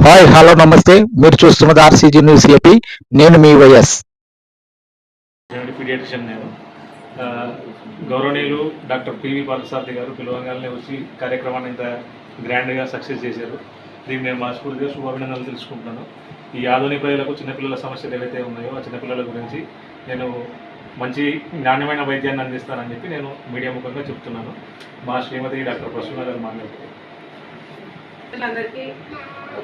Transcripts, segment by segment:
Hi hello నమస్తే. మీరు చూస్తున్నది ఆర్సీజీ న్యూస్ ఏపీ. నేను మీ వైఎస్ పీడియాట్రిషియన్. నేను గౌరవనీయులు డాక్టర్ పివి పార్థసారథి గారు పిలవగానే వచ్చి కార్యక్రమాన్ని ఇంత గ్రాండ్గా సక్సెస్ చేశారు. దీన్ని నేను మనస్ఫూర్తిగా శుభాభినందనలు తెలుసుకుంటున్నాను. ఈ ఆధునిక ప్రజలకు చిన్నపిల్లల సమస్యలు ఏవైతే ఉన్నాయో ఆ చిన్నపిల్లల గురించి నేను మంచి నాణ్యమైన వైద్యాన్ని అందిస్తానని చెప్పి నేను మీడియా ముఖంగా చెప్తున్నాను. మా శ్రీమతి డాక్టర్ ప్రసన్న గారు మాట్లాడుతున్నారు. అందరికీ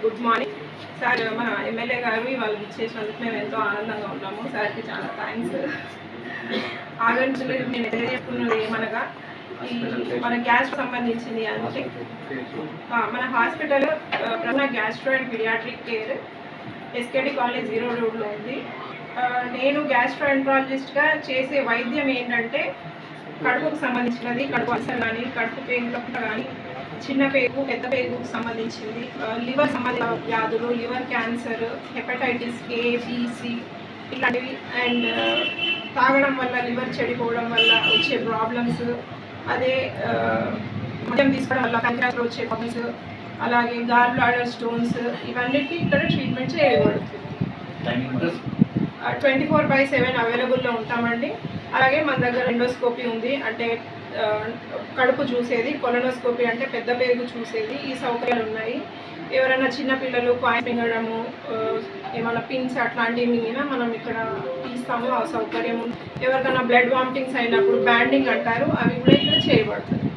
గుడ్ మార్నింగ్ సార్. మన ఎమ్మెల్యే గారు వాళ్ళు ఇచ్చేసినందుకు మేము ఎంతో ఆనందంగా ఉన్నాము. సార్కి చాలా థ్యాంక్స్. ఆగండి నేను తెలియజేస్తున్నది ఏమనగా మన గ్యాస్ సంబంధించింది అంటే మన hospital Prasanna gastro and paediatric care SKD colony 0 రోడ్లో ఉంది. నేను గ్యాస్ట్రోఎంట్రాలజిస్ట్గా చేసే వైద్యం ఏంటంటే కడుపుకు సంబంధించినది, కడుపు అల్సర్ కానీ కడుపు పేగులకు కానీ చిన్న పేగు పెద్ద పేగుకు సంబంధించింది, లివర్ సంబంధిత వ్యాధులు, liver cancer, hepatitis A, B, C ఇలాంటివి, అండ్ తాగడం వల్ల లివర్ చెడిపోవడం వల్ల వచ్చే ప్రాబ్లమ్స్, అదే మద్యం తీసుకోవడం వల్ల ప్యాంక్రియాస్లో వచ్చే ప్రాబ్లమ్స్, అలాగే గాల్ బ్లాడర్ స్టోన్స్, ఇవన్నిటికీ ఇక్కడ ట్రీట్మెంట్ చేయబడుతుంది. 24/7 అవైలబుల్లో ఉంటామండి. అలాగే మన దగ్గర ఎండోస్కోపీ ఉంది, అంటే కడుపు చూసేది, కొలనోస్కోపీ అంటే పెద్ద పేగు చూసేది. ఈ సౌకర్యాలు ఉన్నాయి. ఎవరైనా చిన్నపిల్లలు కాయిన్ మింగడము, ఏమైనా పిన్స్ అట్లాంటివి మింగినా మనం ఇక్కడ తీస్తాము, ఆ సౌకర్యం. ఎవరికైనా బ్లడ్ వామిటింగ్స్ అయినప్పుడు బ్యాండింగ్ అంటారు, అవి కూడా ఇక్కడ చేయబడుతుంది.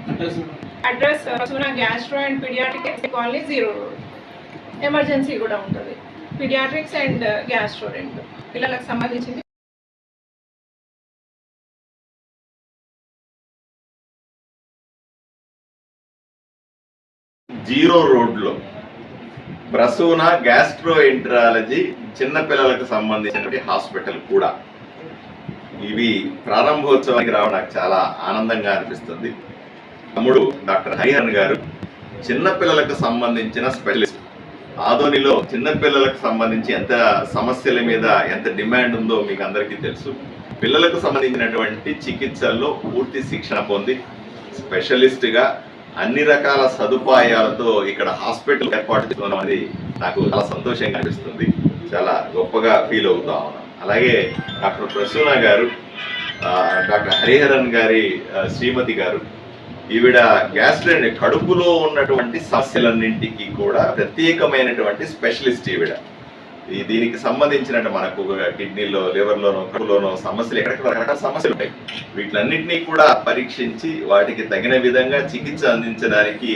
Address Prasanna gastro and paediatric colony 0 road. Emergency కూడా ఉంటుంది. పీడియాట్రిక్స్ అండ్ గ్యాస్ట్రో రెండు పిల్లలకు సంబంధించింది. 0 రోడ్లో ప్రసూన గ్యాస్ట్రోఎంట్రాలజీ చిన్నపిల్లలకు సంబంధించినటువంటి హాస్పిటల్ కూడా. ఇవి ప్రారంభోత్సవానికి రావడం నాకు చాలా ఆనందంగా అనిపిస్తుంది. తమ్ముడు డాక్టర్ హరిహరన్ గారు చిన్నపిల్లలకు సంబంధించిన స్పెషలిస్ట్. ఆదోనిలో చిన్నపిల్లలకు సంబంధించి ఎంత సమస్యల మీద ఎంత డిమాండ్ ఉందో మీకు అందరికీ తెలుసు. పిల్లలకు సంబంధించినటువంటి చికిత్సల్లో పూర్తి శిక్షణ పొంది స్పెషలిస్ట్గా అన్ని రకాల సదుపాయాలతో ఇక్కడ హాస్పిటల్ ఏర్పాటు చేసుకోవడం అనేది నాకు చాలా సంతోషంగా అనిపిస్తుంది. చాలా గొప్పగా ఫీల్ అవుతా ఉన్నాను. అలాగే డాక్టర్ ప్రసూన గారు, డాక్టర్ హరిహరన్ గారి శ్రీమతి గారు, ఈవిడ గ్యాస్ట్రో కడుపులో ఉన్నటువంటి సమస్యలన్నింటికి కూడా ప్రత్యేకమైనటువంటి స్పెషలిస్ట్ ఈవిడ. దీనికి సంబంధించిన మనకు కిడ్నీలో, లివర్లోనో, కడుపులోనో సమస్యలు ఎక్కడెక్కడ రకరకాల సమస్యలు ఉంటాయి. వీటిలన్నింటినీ కూడా పరీక్షించి వాటికి తగిన విధంగా చికిత్స అందించడానికి